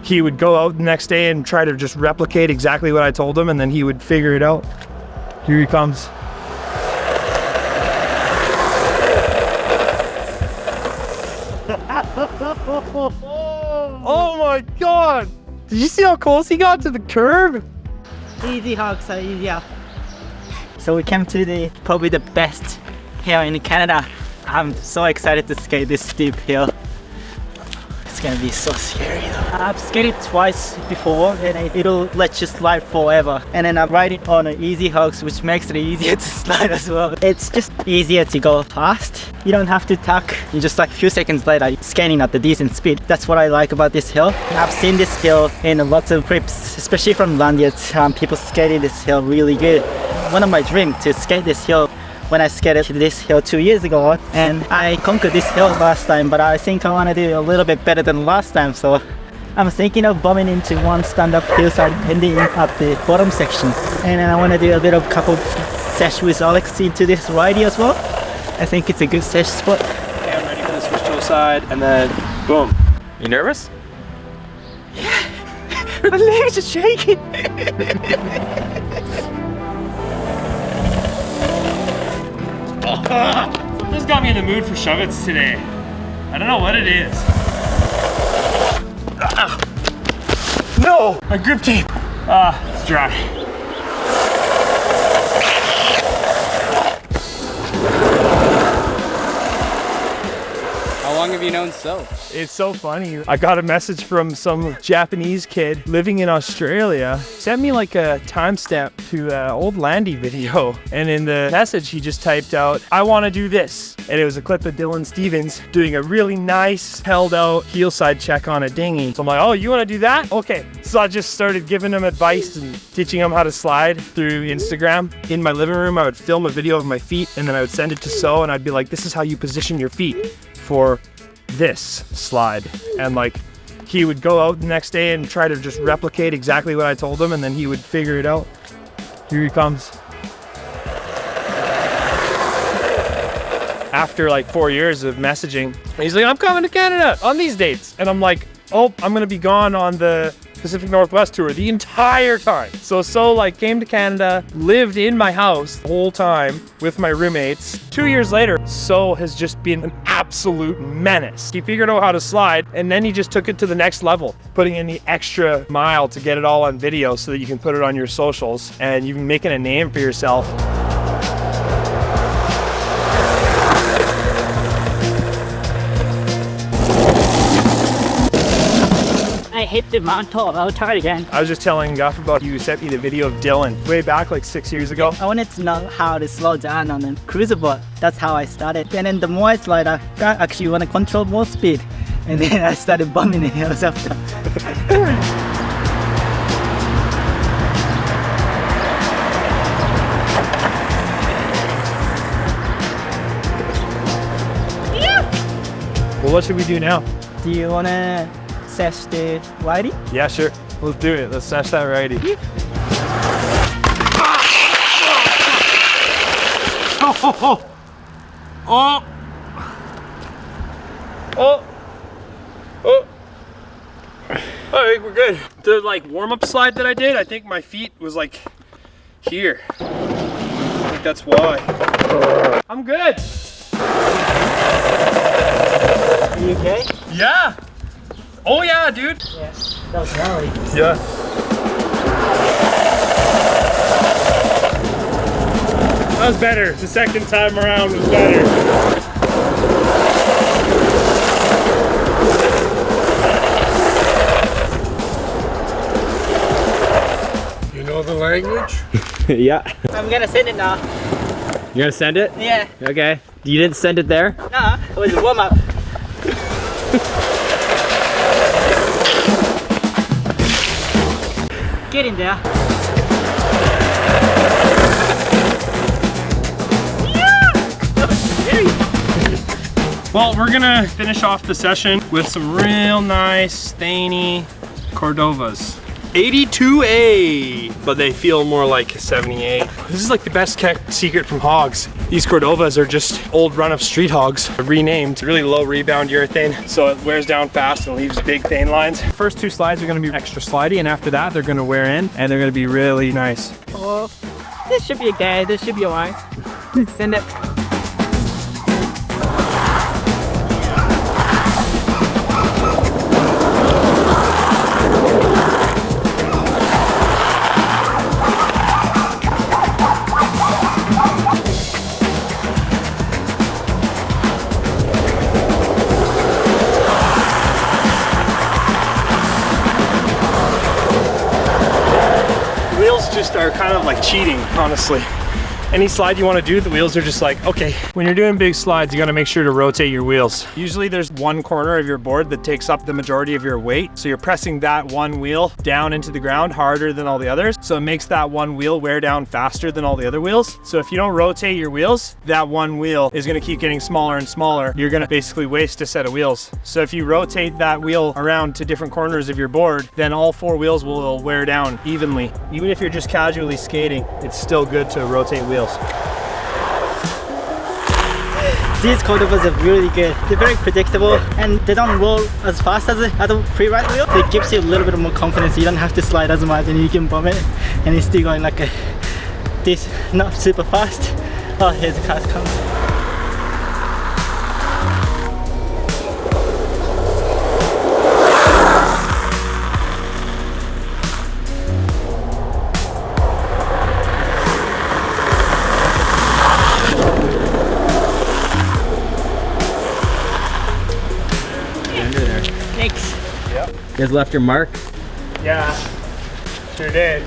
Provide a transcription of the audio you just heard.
he would go out the next day and try to just replicate exactly what I told him, and then he would figure it out. Here he comes. Oh my God! Did you see how close he got to the curb? Easy hugs are easier. So we came to probably the best hill in Canada. I'm so excited to skate this steep hill. It's gonna be so scary though. I've skated twice before and it'll let you slide forever. And then I'm riding on an easy hugs, which makes it easier to slide as well. It's just easier to go fast. You don't have to tuck. You just like a few seconds later, you're skating at a decent speed. That's what I like about this hill. I've seen this hill in lots of trips, especially from Landyachtz. People skating this hill really good. One of my dreams to skate this hill. When I skated this hill 2 years ago, and I conquered this hill last time, but I think I want to do a little bit better than last time, so I'm thinking of bombing into one stand-up hillside ending at the bottom section, and then I want to do a little couple sesh with Alex into this ridey as well. I think it's a good sesh spot. Okay, I'm ready for the switch toe side, and then boom. You nervous? Yeah, my legs are shaking. This got me in the mood for shove-its today. I don't know what it is. No! My grip tape! It's dry. How long have you known So? It's so funny. I got a message from some Japanese kid living in Australia. Sent me like a timestamp to an old Landy video. And in the message, he just typed out, "I want to do this." And it was a clip of Dylan Stevens doing a really nice held out heel side check on a dinghy. So I'm like, oh, you want to do that? Okay. So I just started giving him advice and teaching him how to slide through Instagram. In my living room, I would film a video of my feet and then I would send it to So and I'd be like, this is how you position your feet for this slide. And like, he would go out the next day and try to just replicate exactly what I told him, and then he would figure it out. Here he comes. After like 4 years of messaging, he's like, I'm coming to Canada on these dates. And I'm like, oh, I'm gonna be gone on the Pacific Northwest tour the entire time. So like came to Canada, lived in my house the whole time with my roommates. 2 years later, So has just been an absolute menace. He figured out how to slide and then he just took it to the next level, putting in the extra mile to get it all on video so that you can put it on your socials and you're making a name for yourself. I hit the mountain. I'll try it again. I was just telling Guff about you sent me the video of Dylan way back like 6 years ago. I wanted to know how to slow down on a cruiser boat. That's how I started. And then the more I slide, I actually want to control more speed. And then I started bumping the hills after. Well, what should we do now? Do you want to sesh the ridey? Yeah, sure. Let's do it. Let's sesh that righty. Yeah. Oh! Oh! Oh! Oh! I think we're good. The like warm-up slide that I did, I think my feet was like here. I think that's why. I'm good. Are you okay? Yeah. Oh yeah, dude. Yeah, that was gnarly. Yeah. That was better. The second time around was better. You know the language? Yeah. I'm gonna send it now. You're gonna send it? Yeah. Okay. You didn't send it there? No, it was a warm-up. Get in there. Well, we're gonna finish off the session with some real nice, stainy Cordovas. 82A, but they feel more like 78. This is like the best kept secret from hogs. These Cordovas are just old run of street hogs, renamed. Really low rebound urethane, so it wears down fast and leaves big thane lines. First two slides are gonna be extra slidey, and after that, they're gonna wear in, and they're gonna be really nice. Oh, this should be okay. This should be alright. Send it. Wheels just are kind of like cheating, honestly. Any slide you want to do, the wheels are just like, okay. When you're doing big slides, you got to make sure to rotate your wheels. Usually there's one corner of your board that takes up the majority of your weight. So you're pressing that one wheel down into the ground harder than all the others. So it makes that one wheel wear down faster than all the other wheels. So if you don't rotate your wheels, that one wheel is going to keep getting smaller and smaller. You're going to basically waste a set of wheels. So if you rotate that wheel around to different corners of your board, then all four wheels will wear down evenly. Even if you're just casually skating, it's still good to rotate wheels. These Cordovas are really good. They're very predictable and they don't roll as fast as the other free-ride wheel. It gives you a little bit more confidence. You don't have to slide as much and you can bump it and it's still going like this, not super fast. Oh, here's the car coming. Thanks. Yep. You guys left your mark? Yeah, sure did.